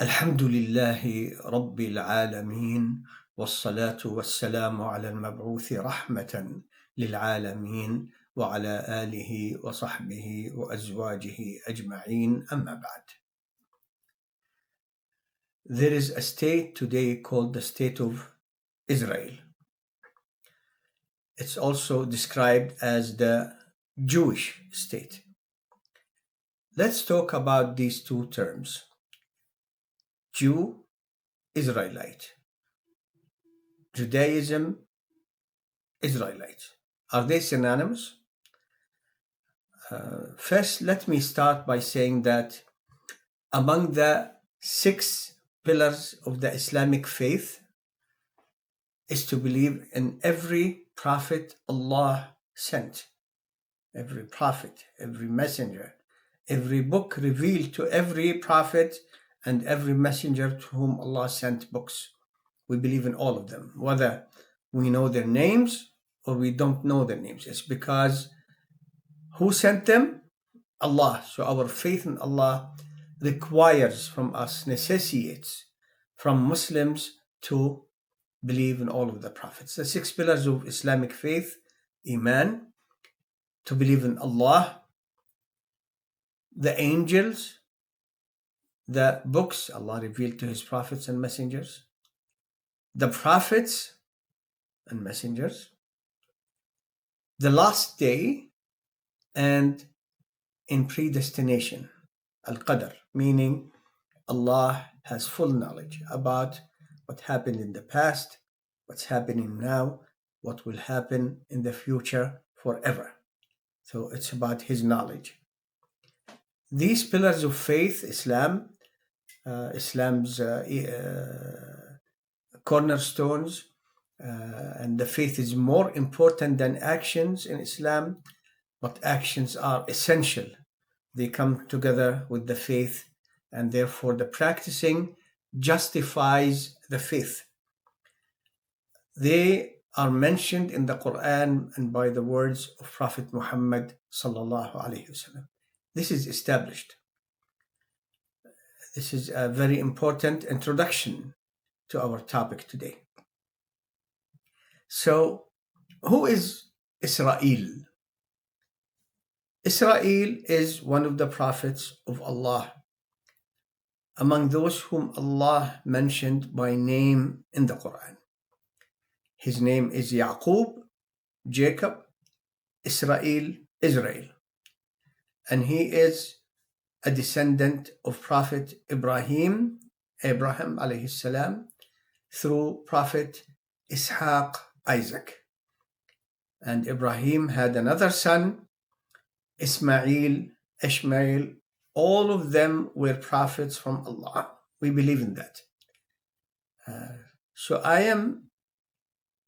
الحمد لله رب العالمين والصلاة والسلام على المبعوث رحمة للعالمين وعلى آله وصحبه وأزواجه أجمعين أما بعد. There is a state today called the state of Israel. It's also described as the Jewish state. Let's talk about these two terms. Jew, Israelite. Judaism, Israelite. Are they synonymous? First, let me start by saying that among the 6 pillars of the Islamic faith is to believe in every prophet Allah sent, every prophet, every messenger, every book revealed to every prophet and every messenger to whom Allah sent books. We believe in all of them, whether we know their names or we don't know their names. It's because who sent them? Allah. So our faith in Allah requires from us, necessitates from Muslims to believe in all of the prophets. The 6 pillars of Islamic faith: Iman, to believe in Allah, the angels, the books Allah revealed to His prophets and messengers, the prophets and messengers, the last day, and in predestination, al-qadr, meaning Allah has full knowledge about what happened in the past, what's happening now, what will happen in the future forever. So it's about His knowledge. These pillars of faith, Islam's cornerstones, and the faith is more important than actions in Islam, but actions are essential. They come together with the faith, and therefore the practicing justifies the faith. They are mentioned in the Quran and by the words of Prophet Muhammad sallallahu alaihi wasallam. This is established. This is a very important introduction to our topic today. So, who is Israel? Israel is one of the prophets of Allah, among those whom Allah mentioned by name in the Quran. His name is Yaqub, Jacob, Israel, Israel. And he is a descendant of Prophet Abraham alayhi salam, through Prophet Ishaq, Isaac. And Ibrahim had another son, Ishmael. All of them were prophets from Allah. We believe in that. So I am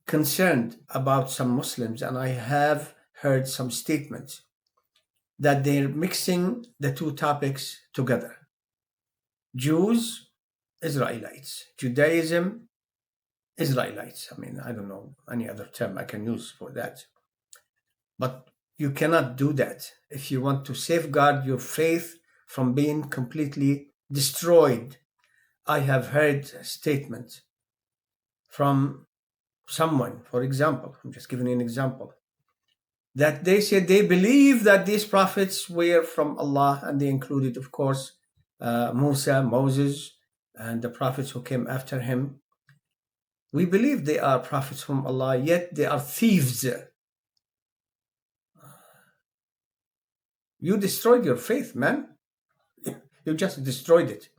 concerned about some Muslims, and I have heard some statements that they're mixing the two topics together. Jews, Israelites. Judaism, Israelites. I mean, I don't know any other term I can use for that. But you cannot do that if you want to safeguard your faith from being completely destroyed. I have heard statements from someone, for example, I'm just giving you an example, that they said they believe that these prophets were from Allah, and they included, of course, Moses, and the prophets who came after him. We believe they are prophets from Allah, yet they are thieves. You destroyed your faith, man. You just destroyed it.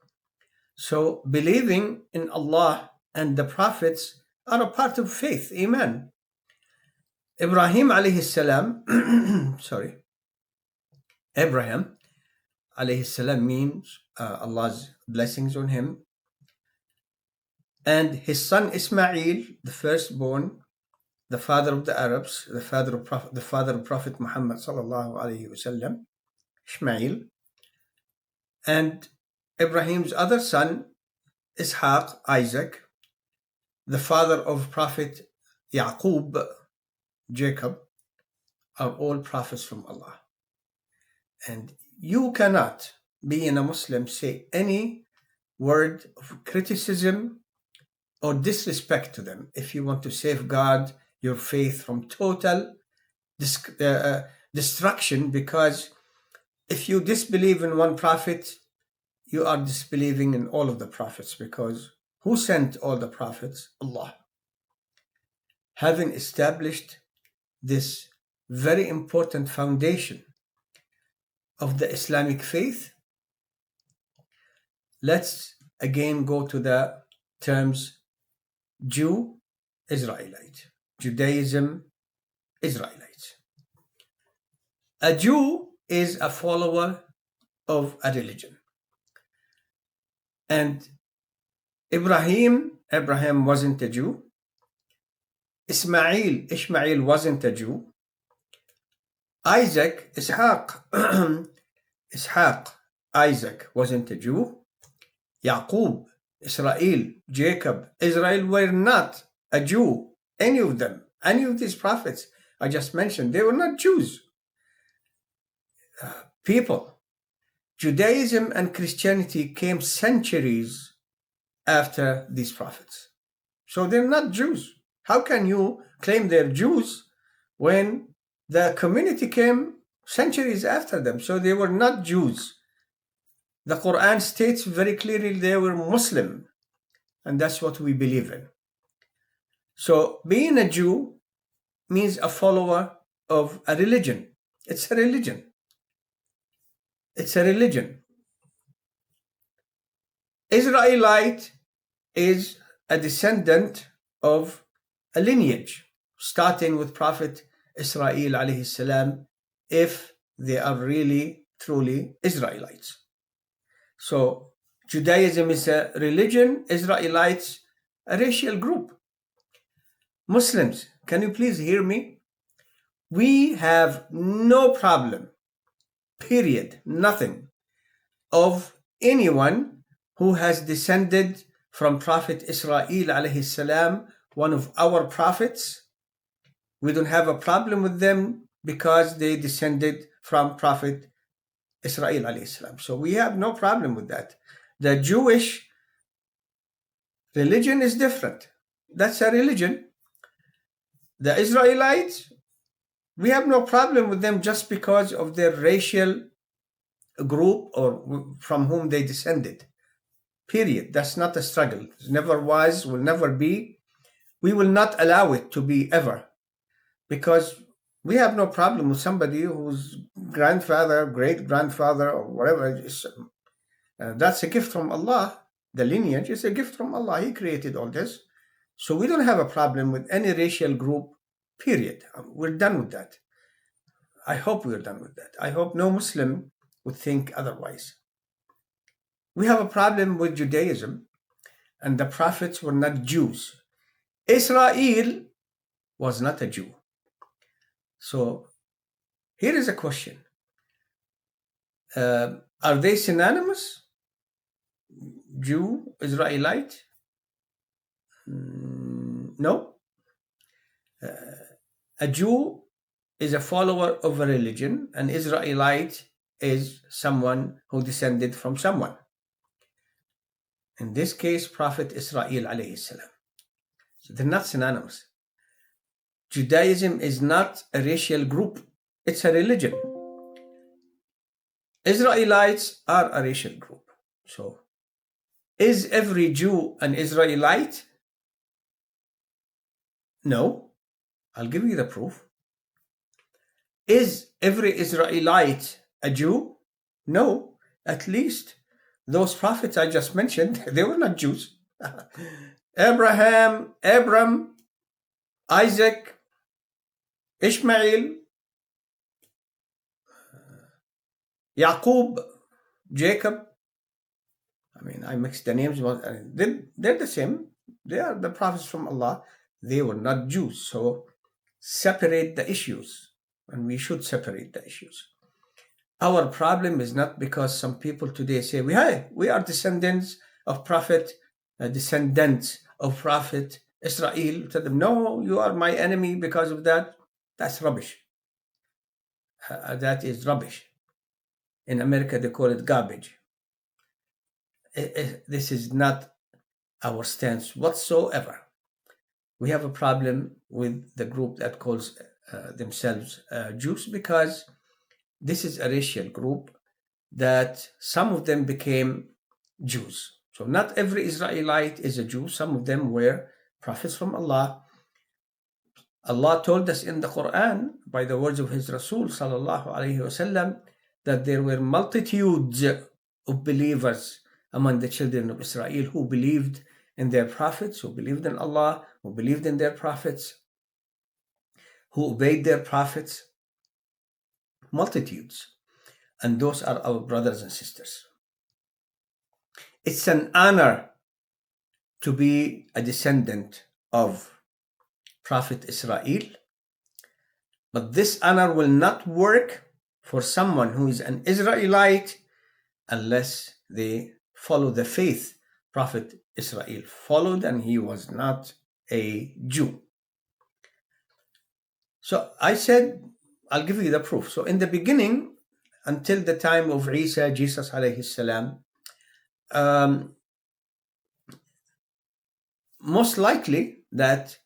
So believing in Allah and the prophets are a part of faith, Iman. Ibrahim alayhi salam, Abraham alayhi salam means Allah's blessings on him. And his son Ismail, the firstborn, the father of the Arabs, the father of Prophet Muhammad sallallahu alayhi wasallam, Ismail. And Ibrahim's other son, Ishaq, Isaac, the father of Prophet Yaqub, Jacob, are all prophets from Allah. And you cannot, being a Muslim, say any word of criticism or disrespect to them if you want to safeguard your faith from total destruction, because if you disbelieve in one prophet, you are disbelieving in all of the prophets, because who sent all the prophets? Allah. Having established this very important foundation of the Islamic faith, let's again go to the terms Jew, Israelite, Judaism, Israelites. A Jew is a follower of a religion. And Abraham wasn't a Jew. Ishmael wasn't a Jew. Isaac wasn't a Jew. Yaqub, Israel, Jacob, Israel were not a Jew. Any of them, any of these prophets I just mentioned, they were not Jews. People, Judaism and Christianity came centuries after these prophets. So they're not Jews. How can you claim they're Jews when the community came centuries after them? So they were not Jews. The Quran states very clearly they were Muslim, and that's what we believe in. So being a Jew means a follower of a religion. It's a religion. It's a religion. Israelite is a descendant of a lineage, starting with Prophet Israel alayhi salam, if they are really, truly Israelites. So Judaism is a religion, Israelites a racial group. Muslims, can you please hear me? We have no problem, period, nothing, of anyone who has descended from Prophet Israel alayhi salam, one of our prophets. We don't have a problem with them because they descended from Prophet Israel alayhi salam. So we have no problem with that. The Jewish religion is different. That's a religion. The Israelites, we have no problem with them just because of their racial group or from whom they descended. Period. That's not a struggle. It never was, will never be. We will not allow it to be ever, because we have no problem with somebody whose grandfather, great-grandfather, or whatever, that's a gift from Allah. The lineage is a gift from Allah. He created all this. So we don't have a problem with any racial group, period. We're done with that. I hope we're done with that. I hope no Muslim would think otherwise. We have a problem with Judaism, and the prophets were not Jews. Israel was not a Jew. So here is a question. Are they synonymous? Jew, Israelite? No. A Jew is a follower of a religion. An Israelite is someone who descended from someone. In this case, Prophet Israel alayhi salam. So they're not synonymous. Judaism is not a racial group. It's a religion. Israelites are a racial group. So is every Jew an Israelite? No. I'll give you the proof. Is every Israelite a Jew? No. At least those prophets I just mentioned, they were not Jews. Abram, Isaac, Ishmael, Yaqub, Jacob. I mean, I mixed the names. They're the same. They are the prophets from Allah. They were not Jews. So separate the issues. And we should separate the issues. Our problem is not because some people today say, we are descendants of Prophet Israel. Tell them, no, you are my enemy because of that. That's rubbish. That is rubbish. In America, they call it garbage. this is not our stance whatsoever. We have a problem with the group that calls themselves Jews, because this is a racial group that some of them became Jews. So not every Israelite is a Jew. Some of them were prophets from Allah. Allah told us in the Quran, by the words of His Rasul sallallahu alaihi wasallam, that there were multitudes of believers among the children of Israel who believed in their prophets, who believed in Allah, who believed in their prophets, who obeyed their prophets. Multitudes. And those are our brothers and sisters. It's an honor to be a descendant of Prophet Israel, but this honor will not work for someone who is an Israelite unless they follow the faith Prophet Israel followed, and he was not a Jew. So I said, I'll give you the proof. So in the beginning, until the time of Isa, Jesus alayhi salam, most likely that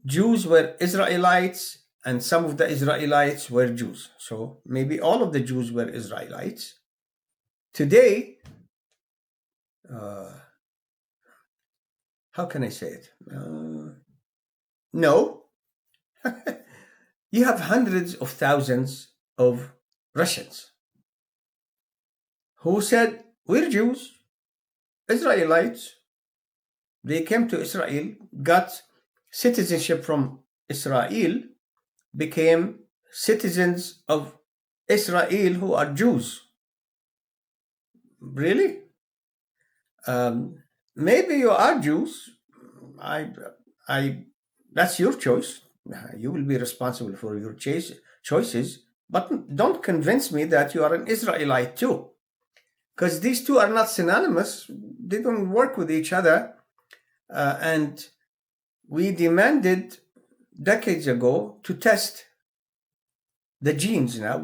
Jews were Israelites and some of the Israelites were Jews. So maybe all of the Jews were Israelites. Today, how can I say it? No. You have hundreds of thousands of Russians who said, we're Jews, Israelites. They came to Israel, got citizenship from Israel, became citizens of Israel who are Jews. Really? Maybe you are Jews. That's your choice. You will be responsible for your choices, but don't convince me that you are an Israelite too, because these two are not synonymous. They don't work with each other. And we demanded decades ago to test the genes. Now,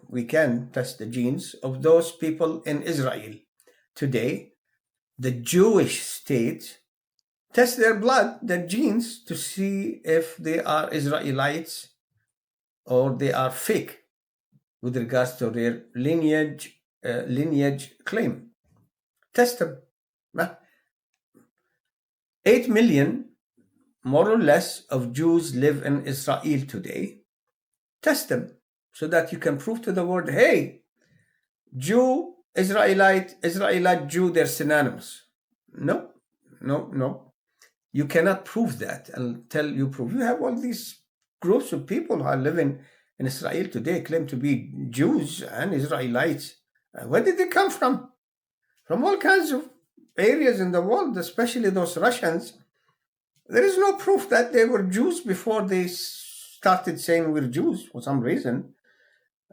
we can test the genes of those people in Israel today. The Jewish state test their blood, their genes, to see if they are Israelites or they are fake with regards to their lineage claim. Test them. 8 million, more or less, of Jews live in Israel today. Test them so that you can prove to the world, hey, Jew, Israelite, Jew, they're synonymous. No. You cannot prove that until you prove. You have all these groups of people who are living in Israel today, claim to be Jews and Israelites. Where did they come from? From all kinds of areas in the world, especially those Russians. There is no proof that they were Jews before they started saying we're Jews for some reason.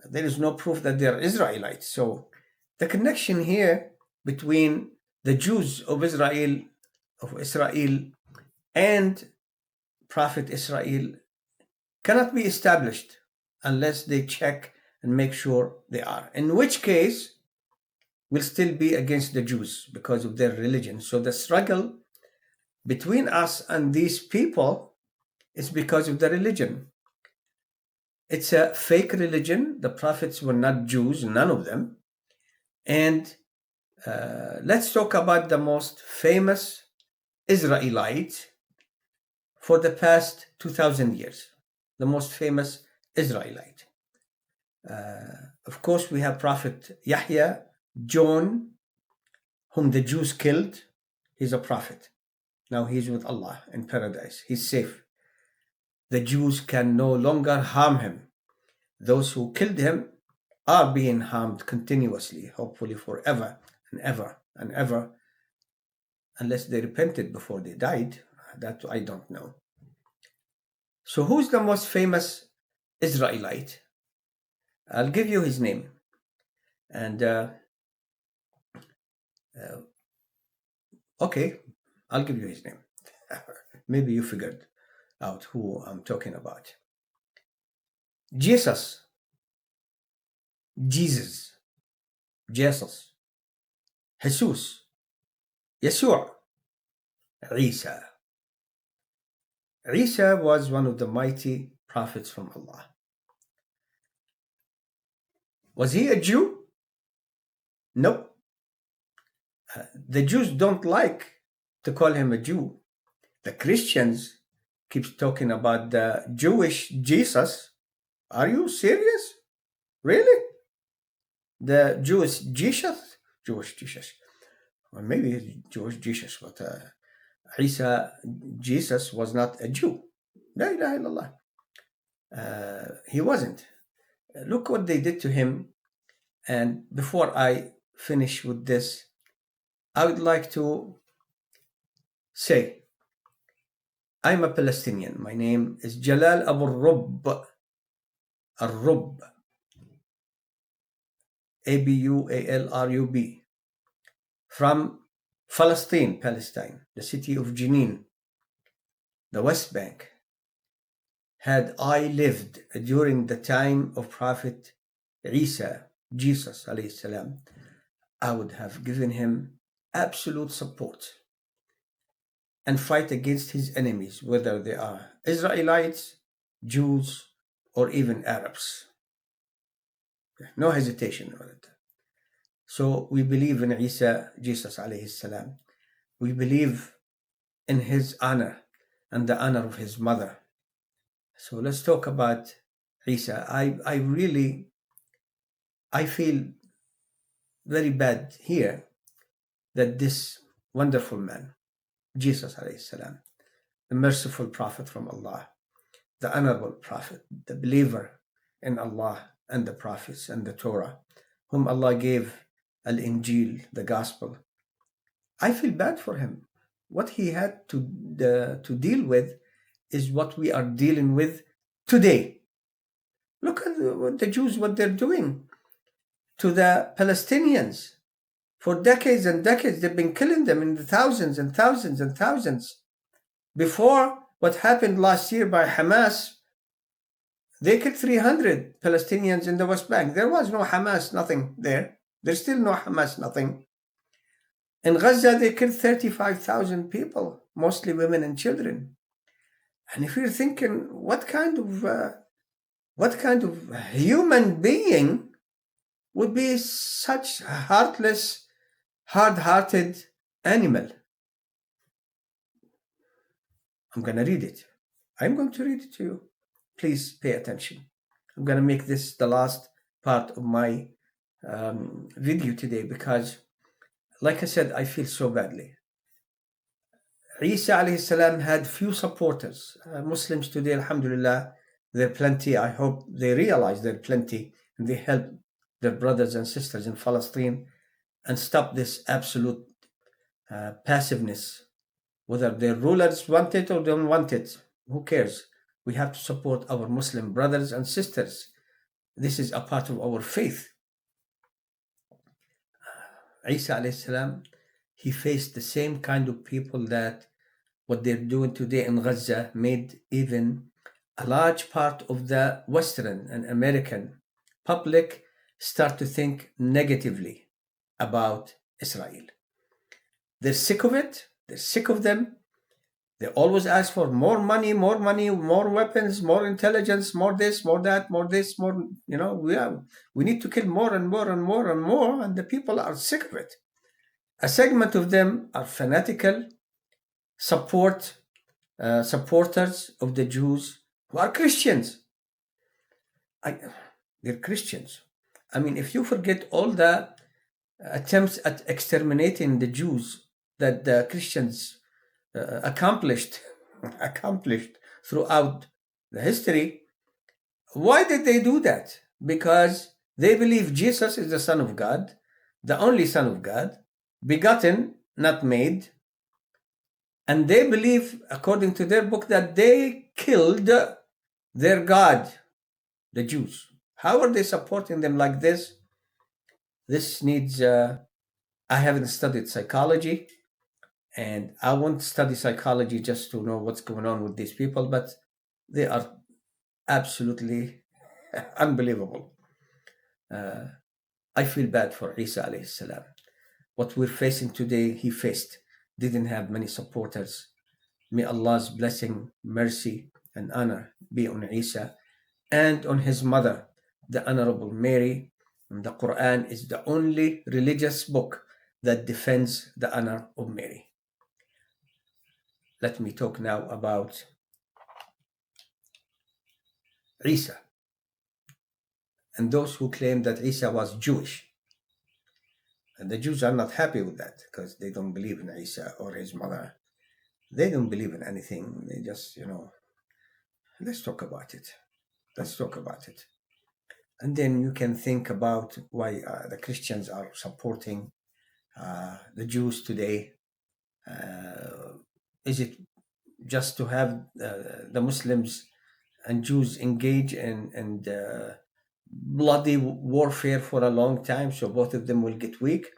There is no proof that they're Israelites. So the connection here between the Jews of Israel and Prophet Israel cannot be established unless they check and make sure they are. In which case, will still be against the Jews because of their religion. So the struggle between us and these people is because of the religion. It's a fake religion. The prophets were not Jews, none of them. And let's talk about the most famous Israelite for the past 2,000 years. The most famous Israelite. Of course, we have Prophet Yahya, John, whom the Jews killed. He's a prophet. Now he's with Allah in paradise. He's safe. The Jews can no longer harm him. Those who killed him are being harmed continuously, hopefully forever and ever and ever, unless they repented before they died. That I don't know. So who's the most famous Israelite? I'll give you his name. And okay, I'll give you his name. Maybe you figured out who I'm talking about. Jesus. Jesus, Yeshua, Isa. Isa was one of the mighty prophets from Allah. Was he a Jew? No. The Jews don't like to call him a Jew. The Christians keep talking about the Jewish Jesus. Are you serious? Really? The Jewish Jesus? Jewish Jesus. Or maybe it's Jewish Jesus, but Isa, Jesus was not a Jew. La ilaha illallah. He wasn't. Look what they did to him. And before I finish with this, I would like to say, I'm a Palestinian. My name is Jalal Abualrub. Arrub. Abualrub. From Palestine, the city of Jenin, the West Bank. Had I lived during the time of Prophet Isa, Jesus alayhi salam, I would have given him absolute support and fight against his enemies, whether they are Israelites, Jews, or even Arabs. No hesitation about it. So we believe in Isa, Jesus alayhi salam. We believe in his honor and the honor of his mother. So let's talk about Isa. I feel very bad here that this wonderful man, Jesus alayhi salam, the merciful prophet from Allah, the honorable prophet, the believer in Allah and the prophets and the Torah, whom Allah gave Al-Injil, the gospel. I feel bad for him. What he had to deal with is what we are dealing with today. Look at the Jews, what they're doing to the Palestinians. For decades and decades, they've been killing them in the thousands and thousands and thousands. Before what happened last year by Hamas, they killed 300 Palestinians in the West Bank. There was no Hamas, nothing there. There's still no Hamas, nothing. In Gaza, they killed 35,000 people, mostly women and children. And if you're thinking, what kind of human being would be such a heartless, hard-hearted animal? I'm going to read it. I'm going to read it to you. Please pay attention. I'm going to make this the last part of my video today because, like I said, I feel so badly. Isa alayhi salam had few supporters. Muslims today, alhamdulillah, there are plenty. I hope they realize there are plenty and they help their brothers and sisters in Palestine and stop this absolute passiveness. Whether their rulers want it or don't want it, who cares? We have to support our Muslim brothers and sisters. This is a part of our faith. Isa alayhi salam, he faced the same kind of people that what they're doing today in Gaza made even a large part of the Western and American public start to think negatively about Israel. They're sick of it. They're sick of them. They always ask for more money, more weapons, more intelligence, more this, more that, more this, more, we need to kill more and more and more and more, and the people are sick of it. A segment of them are fanatical supporters of the Jews who are Christians. They're Christians. I mean, if you forget all the attempts at exterminating the Jews that the Christians accomplished throughout the history, why did they do that? Because they believe Jesus is the Son of God, the only Son of God, begotten, not made, and they believe, according to their book, that they killed their God, the Jews. How are they supporting them like this? This needs, I haven't studied psychology, and I won't study psychology just to know what's going on with these people, but they are absolutely unbelievable. I feel bad for Isa alayhi salam. what we're facing today, he faced. Didn't have many supporters. May Allah's blessing, mercy, and honor be on Isa and on his mother, the Honorable Mary. And the Quran is the only religious book that defends the honor of Mary. Let me talk now about Isa and those who claim that Isa was Jewish. And the Jews are not happy with that because they don't believe in Isa or his mother. They don't believe in anything. They just, let's talk about it. Let's talk about it. And then you can think about why the Christians are supporting the Jews today. Is it just to have the Muslims and Jews engage in bloody warfare for a long time so both of them will get weak?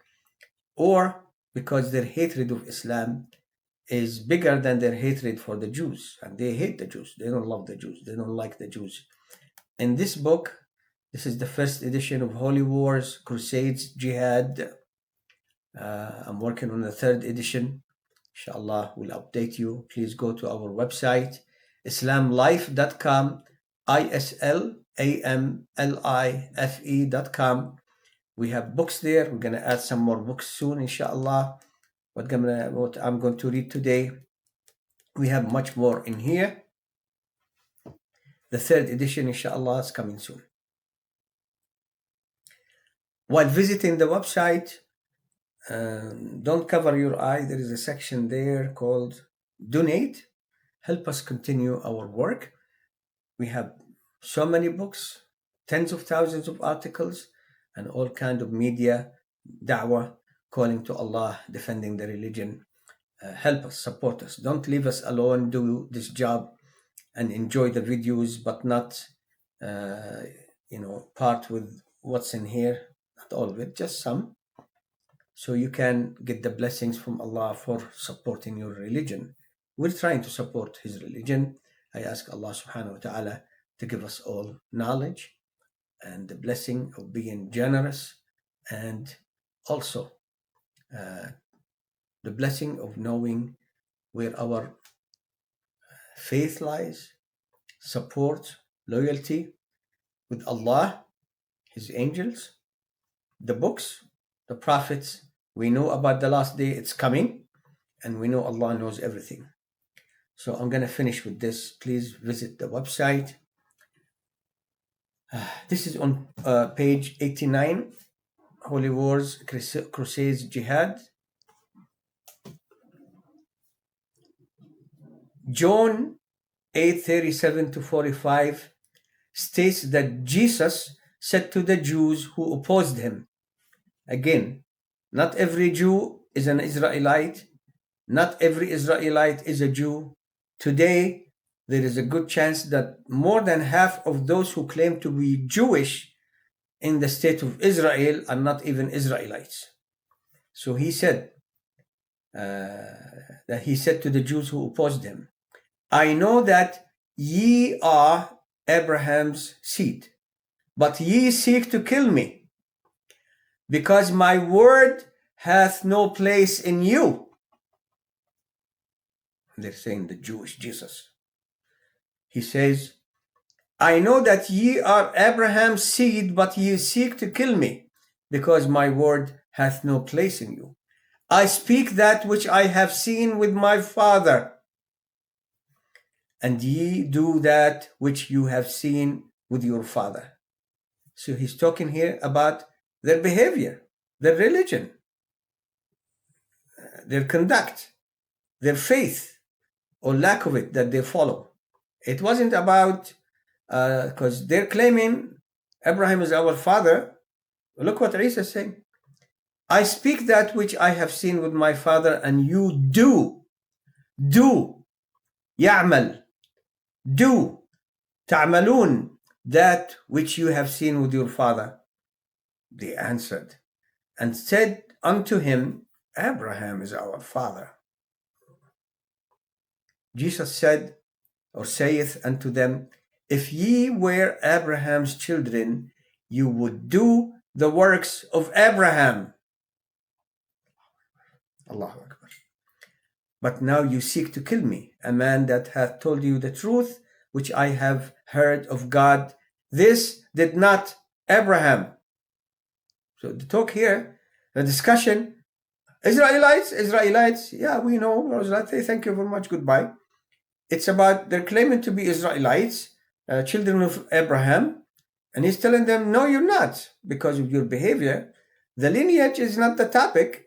Or because their hatred of Islam is bigger than their hatred for the Jews, and they hate the Jews. They don't love the Jews. They don't like the Jews. In this book, this is the first edition of Holy Wars, Crusades, Jihad. I'm working on the third edition. Inshallah, we'll update you. Please go to our website, islamlife.com, islamlife.com. We have books there. We're going to add some more books soon, inshallah. What I'm going to read today, we have much more in here. The third edition, inshallah, is coming soon. While visiting the website, don't cover your eye. There is a section there called Donate. Help us continue our work. We have so many books, tens of thousands of articles, and all kinds of media, da'wah, calling to Allah, defending the religion. Help us, support us. Don't leave us alone. Do this job and enjoy the videos, but not, part with what's in here. Not all of it, just some. So you can get the blessings from Allah for supporting your religion. We're trying to support His religion. I ask Allah subhanahu wa ta'ala to give us all knowledge and the blessing of being generous, and also the blessing of knowing where our faith lies, support, loyalty with Allah, His angels, the books, the prophets. We know about the last day, it's coming, and we know Allah knows everything. So I'm going to finish with this. Please visit the website. This is on page 89, Holy Wars, Crusades, Jihad. John 8:37-45 states that Jesus said to the Jews who opposed him, again, not every Jew is an Israelite. Not every Israelite is a Jew. Today, there is a good chance that more than half of those who claim to be Jewish in the state of Israel are not even Israelites. So he said that he said to the Jews who opposed him, I know that ye are Abraham's seed, but ye seek to kill me, because my word hath no place in you. They're saying the Jewish Jesus. He says, I know that ye are Abraham's seed, but ye seek to kill me, because my word hath no place in you. I speak that which I have seen with my Father, and ye do that which you have seen with your father. So he's talking here about their behavior, their religion, their conduct, their faith, or lack of it that they follow. It wasn't about, because they're claiming Abraham is our father. Look what Isa is saying. I speak that which I have seen with my father, and you do, يعمل, do, تعملون, that which you have seen with your father. They answered and said unto him, Abraham is our father. Jesus said, or saith unto them, if ye were Abraham's children, you would do the works of Abraham. Allahu Akbar. But now you seek to kill me, a man that hath told you the truth, which I have heard of God. This did not Abraham. So the talk here, the discussion, Israelites, yeah, we know, thank you very much, goodbye. It's about, they're claiming to be Israelites, children of Abraham, and he's telling them, no, you're not, because of your behavior. The lineage is not the topic.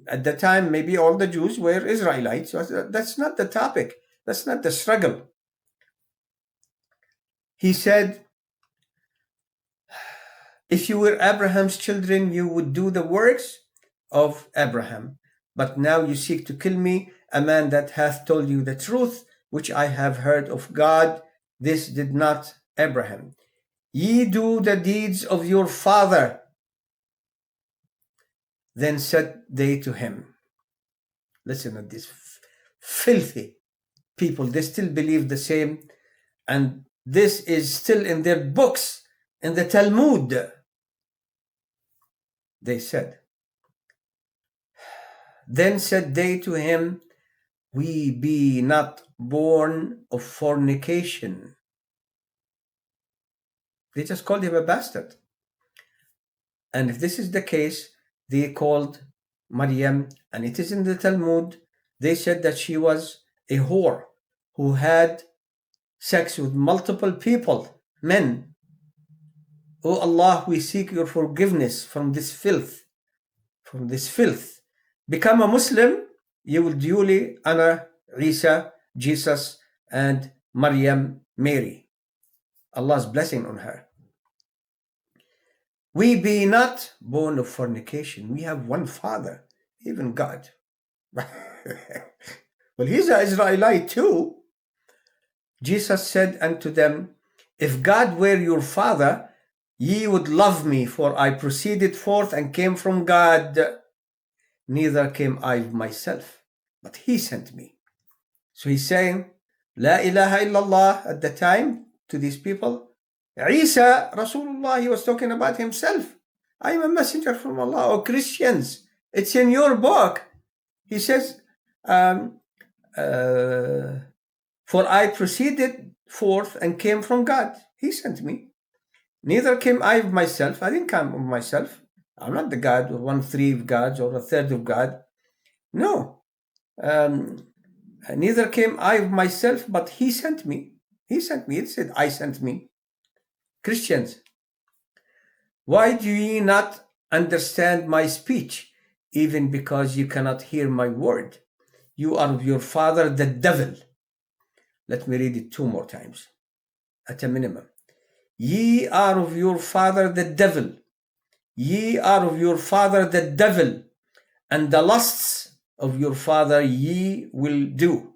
At the time, maybe all the Jews were Israelites. So that's not the topic. That's not the struggle. He said, if you were Abraham's children, you would do the works of Abraham. But now you seek to kill me, a man that hath told you the truth, which I have heard of God. This did not Abraham. Ye do the deeds of your father. Then said they to him, listen to this filthy people. They still believe the same. And this is still in their books, in the Talmud. They said, then said they to him, we be not born of fornication. They just called him a bastard. And if this is the case, they called Maryam, and it is in the Talmud, they said that she was a whore who had sex with multiple people, men. Oh Allah, we seek your forgiveness from this filth, Become a Muslim, you will duly honor Isa, Jesus, and Maryam, Mary. Allah's blessing on her. We be not born of fornication. We have one Father, even God. Well, he's an Israelite too. Jesus said unto them, if God were your Father, ye would love me, for I proceeded forth and came from God. Neither came I of myself, but he sent me. So he's saying, La ilaha illallah at the time to these people. Isa, Rasulullah, he was talking about himself. I am a messenger from Allah. Oh, Christians, it's in your book. He says, for I proceeded forth and came from God. He sent me. Neither came I of myself. I didn't come of myself. I'm not the God, or 1/3 of gods, or 1/3 of God. No. Neither came I of myself, but he sent me. He sent me. It said, I sent me. Christians, why do ye not understand my speech, even because you cannot hear my word? You are of your father, the devil. Let me read it 2 more times, at a minimum. Ye are of your father, the devil. Ye are of your father, the devil, and the lusts of your father ye will do.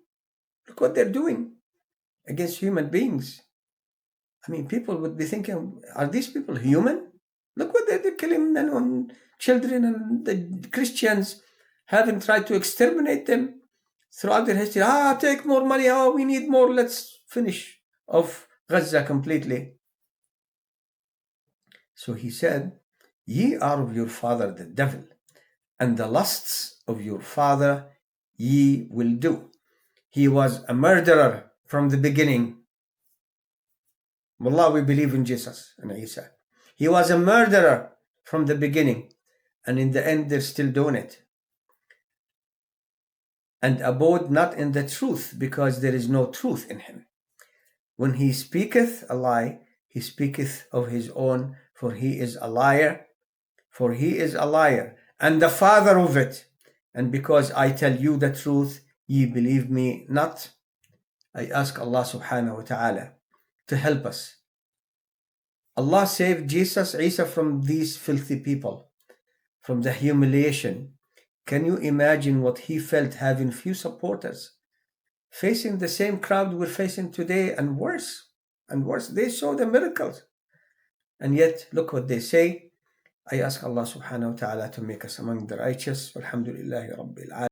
Look what they're doing against human beings. I mean, people would be thinking, are these people human? Look what they're killing men and children, and the Christians having tried to exterminate them throughout their history. Take more money. We need more. Let's finish off Gaza completely. So he said, ye are of your father, the devil, and the lusts of your father ye will do. He was a murderer from the beginning. Wallah, we believe in Jesus and Isa. He was a murderer from the beginning, and in the end they're still doing it. And abode not in the truth, because there is no truth in him. When he speaketh a lie, he speaketh of his own, for he is a liar. For he is a liar, and the father of it. And because I tell you the truth, ye believe me not. I ask Allah subhanahu wa ta'ala to help us. Allah saved Jesus, Isa, from these filthy people, from the humiliation. Can you imagine what he felt having few supporters, facing the same crowd we're facing today, and worse and worse? They saw the miracles, and yet look what they say. I ask Allah subhanahu wa ta'ala to make us among the righteous. Alhamdulillahi Rabbil Alamin.